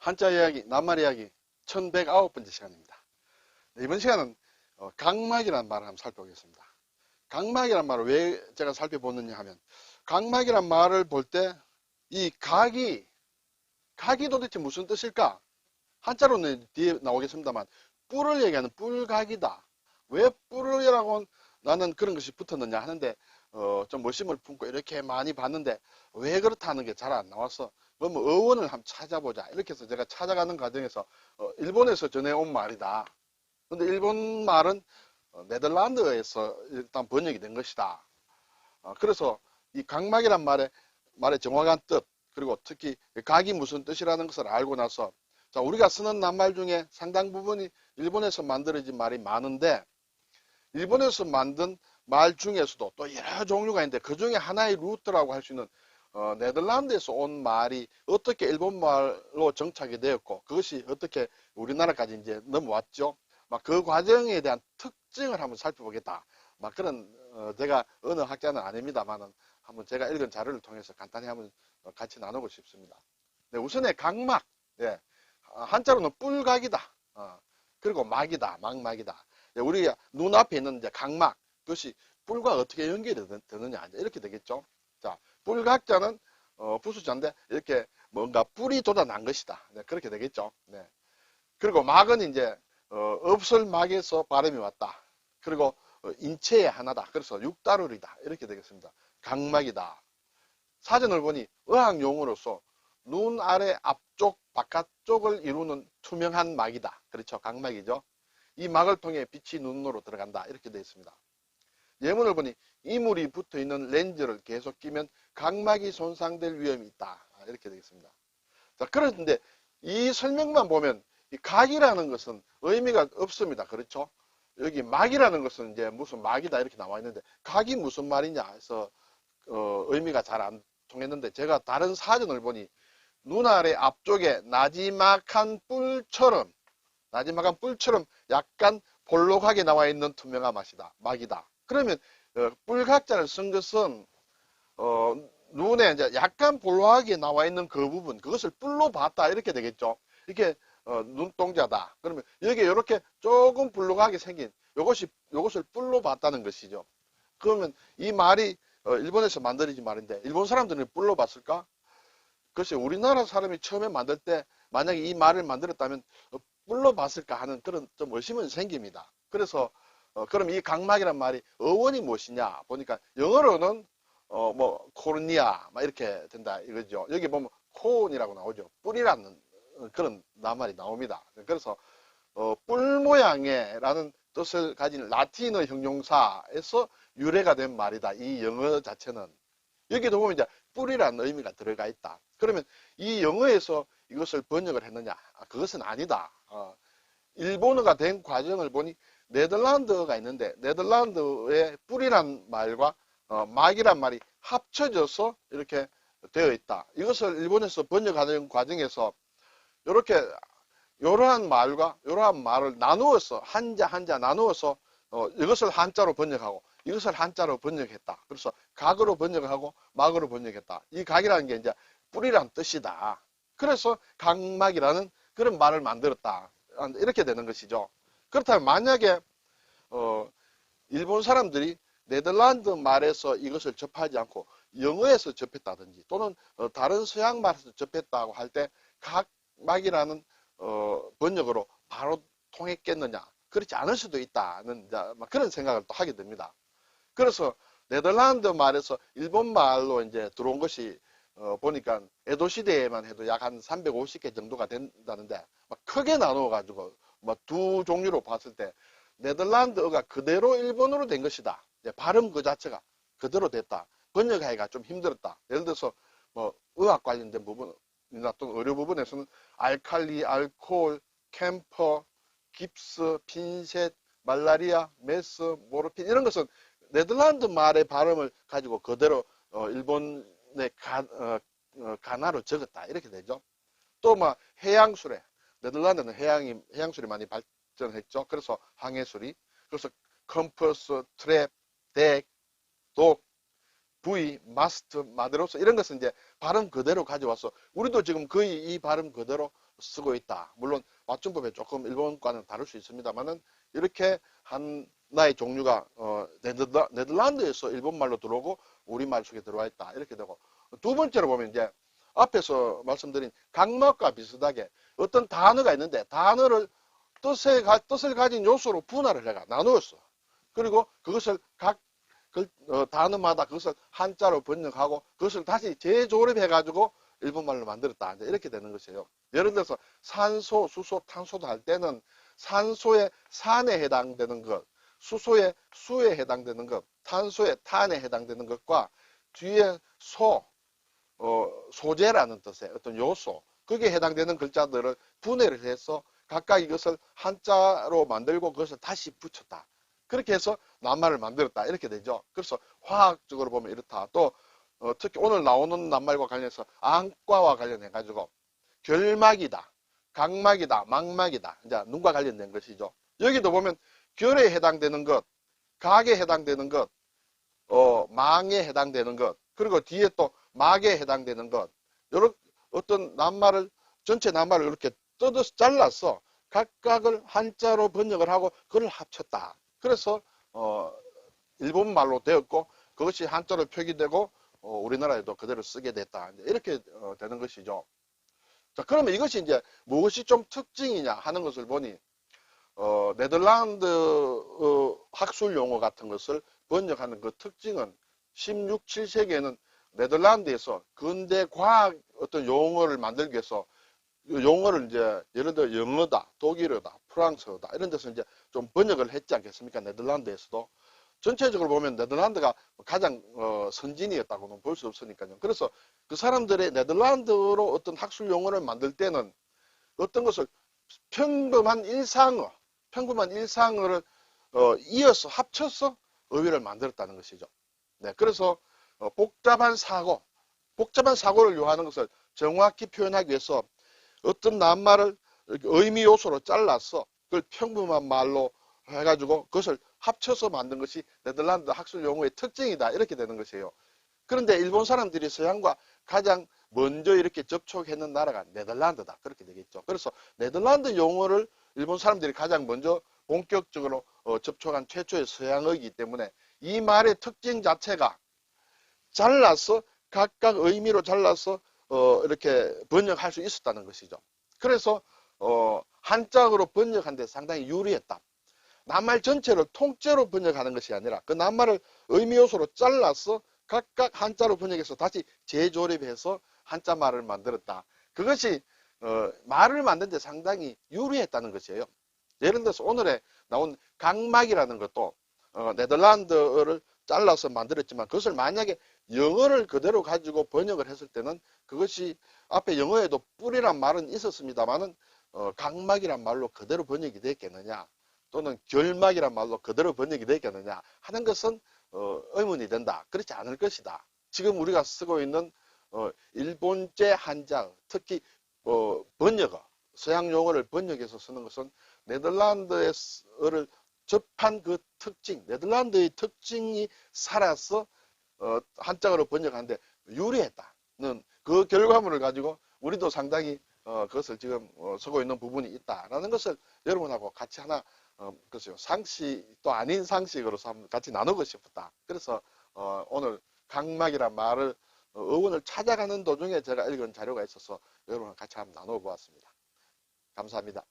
한자 이야기, 낱말 이야기 1109번째 시간입니다. 네, 이번 시간은 각막이라는 말을 한번 살펴보겠습니다. 각막이라는 말을 왜 제가 살펴보느냐 하면, 각막이라는 말을 볼 때 이 각이 도대체 무슨 뜻일까? 한자로는 뒤에 나오겠습니다만 뿔을 얘기하는 뿔각이다. 왜 뿔이라고 나는 그런 것이 붙었느냐 하는데 좀 의심을 품고 이렇게 많이 봤는데 왜 그렇다는 게 잘 안 나와서 뭐 어원을 한번 찾아보자 이렇게 해서 제가 찾아가는 과정에서 일본에서 전해온 말이다. 근데 일본 말은 네덜란드에서 일단 번역이 된 것이다. 그래서 이 각막이란 말의 정확한 뜻, 그리고 특히 각이 무슨 뜻이라는 것을 알고 나서, 자, 우리가 쓰는 낱말 중에 상당 부분이 일본에서 만들어진 말이 많은데, 일본에서 만든 말 중에서도 또 여러 종류가 있는데 그 중에 하나의 루트라고 할 수 있는 네덜란드에서 온 말이 어떻게 일본 말로 정착이 되었고 그것이 어떻게 우리나라까지 이제 넘어왔죠. 막 그 과정에 대한 특징을 한번 살펴보겠다. 막 그런 제가 어느 학자는 아닙니다만은 한번 제가 읽은 자료를 통해서 간단히 한번 같이 나누고 싶습니다. 네, 우선에 각막, 네, 한자로는 뿔각이다. 그리고 막이다, 막막이다. 네, 우리가 눈앞에 있는 이제 각막, 그것이 뿔과 어떻게 연결이 되느냐 이렇게 되겠죠. 자, 뿔각자는 부수자인데 이렇게 뭔가 뿔이 돋아난 것이다. 네, 그렇게 되겠죠. 네. 그리고 막은 이제 없을 막에서 발음이 왔다. 그리고 인체의 하나다. 그래서 육다룰이다. 이렇게 되겠습니다. 각막이다. 사전을 보니 의학용어로서 눈 아래 앞쪽 바깥쪽을 이루는 투명한 막이다. 그렇죠. 각막이죠. 이 막을 통해 빛이 눈으로 들어간다. 이렇게 되어 있습니다. 예문을 보니 이물이 붙어있는 렌즈를 계속 끼면 각막이 손상될 위험이 있다. 이렇게 되겠습니다. 자, 그런데 이 설명만 보면 이 각이라는 것은 의미가 없습니다. 그렇죠? 여기 막이라는 것은 이제 무슨 막이다 이렇게 나와 있는데 각이 무슨 말이냐 해서 의미가 잘 안 통했는데, 제가 다른 사전을 보니 눈 아래 앞쪽에 나지막한 뿔처럼 약간 볼록하게 나와 있는 투명한 막이다. 그러면 뿔각자를 쓴 것은 눈에 이제 약간 볼록하게 나와 있는 그 부분, 그것을 뿔로 봤다 이렇게 되겠죠. 이렇게 눈동자다. 그러면 여기 이렇게 조금 볼록하게 생긴 요것을 뿔로 봤다는 것이죠. 그러면 이 말이 일본에서 만들어진 말인데 일본 사람들은 뿔로 봤을까? 글쎄, 우리나라 사람이 처음에 만들 때 만약에 이 말을 만들었다면 뿔로 봤을까 하는 그런 좀 의심은 생깁니다. 그래서 그럼 이 각막이란 말이 어원이 무엇이냐 보니까 영어로는 뭐 코르니아 막 이렇게 된다 이거죠. 여기 보면 코온이라고 나오죠. 뿔이라는 그런 낱말이 나옵니다. 그래서 뿔 모양의 라는 뜻을 가진 라틴어 형용사에서 유래가 된 말이다. 이 영어 자체는. 여기도 보면 이제 뿔이라는 의미가 들어가 있다. 그러면 이 영어에서 이것을 번역을 했느냐? 그것은 아니다. 일본어가 된 과정을 보니 네덜란드어가 있는데 네덜란드의 뿔이란 말과 막이란 말이 합쳐져서 이렇게 되어 있다. 이것을 일본에서 번역하는 과정에서 이렇게 이러한 말과 이러한 말을 나누어서 한자 나누어서 이것을 한자로 번역하고 이것을 한자로 번역했다. 그래서 각으로 번역하고 막으로 번역했다. 이 각이라는 게 이제 뿔이란 뜻이다. 그래서 각막이라는 그런 말을 만들었다. 이렇게 되는 것이죠. 그렇다면 만약에 일본 사람들이 네덜란드 말에서 이것을 접하지 않고 영어에서 접했다든지 또는 다른 서양 말에서 접했다고 할 때 각막이라는 번역으로 바로 통했겠느냐? 그렇지 않을 수도 있다는 그런 생각을 또 하게 됩니다. 그래서 네덜란드 말에서 일본 말로 이제 들어온 것이 보니까 에도 시대에만 해도 약 한 350개 정도가 된다는데 크게 나누어 가지고 두 종류로 봤을 때 네덜란드어가 그대로 일본어로 된 것이다. 발음 그 자체가 그대로 됐다. 번역하기가 좀 힘들었다. 예를 들어서 뭐 의학 관련된 부분이나 또 의료 부분에서는 알칼리, 알코올, 캠퍼, 깁스, 핀셋, 말라리아, 메스, 모르핀 이런 것은 네덜란드 말의 발음을 가지고 그대로 일본의 가나로 적었다 이렇게 되죠. 또 막 해양술에 네덜란드는 해양술이 많이 발전했죠. 그래서 항해술이 그래서 컴퍼스, 트랩, 덱, 독, 부위, 마스트, 마드로스 이런 것은 이제 발음 그대로 가져와서 우리도 지금 거의 이 발음 그대로 쓰고 있다. 물론 맞춤법에 조금 일본과는 다를 수 있습니다만은 이렇게 하나의 종류가 네덜란드에서 일본말로 들어오고 우리말 속에 들어와 있다. 이렇게 되고, 두 번째로 보면 이제 앞에서 말씀드린 각막과 비슷하게 어떤 단어가 있는데 단어를 뜻을 가진 요소로 분할을 해가 나누었어. 그리고 그것을 각 단어마다 그것을 한자로 번역하고 그것을 다시 재조립해 가지고 일본말로 만들었다. 이렇게 되는 것이에요. 예를 들어서 산소, 수소, 탄소도 할 때는 산소의 산에 해당되는 것, 수소의 수에 해당되는 것, 탄소의 탄에 해당되는 것과 뒤에 소재라는 뜻의 어떤 요소, 거기에 해당되는 글자들을 분해를 해서 각각 이것을 한자로 만들고 그것을 다시 붙였다. 그렇게 해서 낱말을 만들었다. 이렇게 되죠. 그래서 화학적으로 보면 이렇다. 또 특히 오늘 나오는 낱말과 관련해서 안과와 관련해 가지고 결막이다, 각막이다, 망막이다. 이제 눈과 관련된 것이죠. 여기도 보면 결에 해당되는 것, 각에 해당되는 것, 망에 해당되는 것, 그리고 뒤에 또 막에 해당되는 것, 이런 어떤 낱말을 전체 낱말을 이렇게 뜯어서 잘라서 각각을 한자로 번역을 하고 그걸 합쳤다. 그래서 일본말로 되었고 그것이 한자로 표기되고 우리나라에도 그대로 쓰게 됐다. 이렇게 되는 것이죠. 자, 그러면 이것이 이제 무엇이 좀 특징이냐 하는 것을 보니 네덜란드 학술 용어 같은 것을 번역하는 그 특징은 16, 7세기에는 네덜란드에서 근대 과학 어떤 용어를 만들기 위해서 용어를 이제 예를 들어 영어다, 독일어다, 프랑스어다 이런 데서 이제 좀 번역을 했지 않겠습니까? 네덜란드에서도 전체적으로 보면 네덜란드가 가장 선진이었다고는 볼 수 없으니까요. 그래서 그 사람들의 네덜란드로 어떤 학술 용어를 만들 때는 어떤 것을 평범한 일상어를 이어서 합쳐서 어휘를 만들었다는 것이죠. 네, 그래서 복잡한 사고를 요하는 것을 정확히 표현하기 위해서 어떤 낱말을 의미 요소로 잘라서 그걸 평범한 말로 해가지고 그것을 합쳐서 만든 것이 네덜란드 학술 용어의 특징이다. 이렇게 되는 것이에요. 그런데 일본 사람들이 서양과 가장 먼저 이렇게 접촉했는 나라가 네덜란드다. 그렇게 되겠죠. 그래서 네덜란드 용어를 일본 사람들이 가장 먼저 본격적으로 접촉한 최초의 서양어이기 때문에 이 말의 특징 자체가 잘라서 각각 의미로 잘라서 이렇게 번역할 수 있었다는 것이죠. 그래서 한자어로 번역한 데 상당히 유리했다. 낱말 전체를 통째로 번역하는 것이 아니라 그 낱말을 의미 요소로 잘라서 각각 한자로 번역해서 다시 재조립해서 한자 말을 만들었다. 그것이 말을 만드는 데 상당히 유리했다는 것이에요. 예를 들어서 오늘에 나온 각막이라는 것도 네덜란드어를 잘라서 만들었지만 그것을 만약에 영어를 그대로 가지고 번역을 했을 때는 그것이 앞에 영어에도 뿔이란 말은 있었습니다만은 각막이란 말로 그대로 번역이 됐겠느냐 또는 결막이란 말로 그대로 번역이 됐겠느냐 하는 것은 의문이 된다. 그렇지 않을 것이다. 지금 우리가 쓰고 있는 일본제 한자, 특히 번역어, 서양 용어를 번역해서 쓰는 것은 네덜란드어를 접한 그 특징, 네덜란드의 특징이 살아서 한자어로 번역하는데 유리했다는 그 결과물을 가지고 우리도 상당히 그것을 지금 쓰고 있는 부분이 있다라는 것을 여러분하고 같이 하나 글쎄요, 상식도 아닌 상식으로서 한번 같이 나누고 싶었다. 그래서 오늘 각막이란 말을 어원을 찾아가는 도중에 제가 읽은 자료가 있어서 여러분과 같이 한번 나눠 보았습니다. 감사합니다.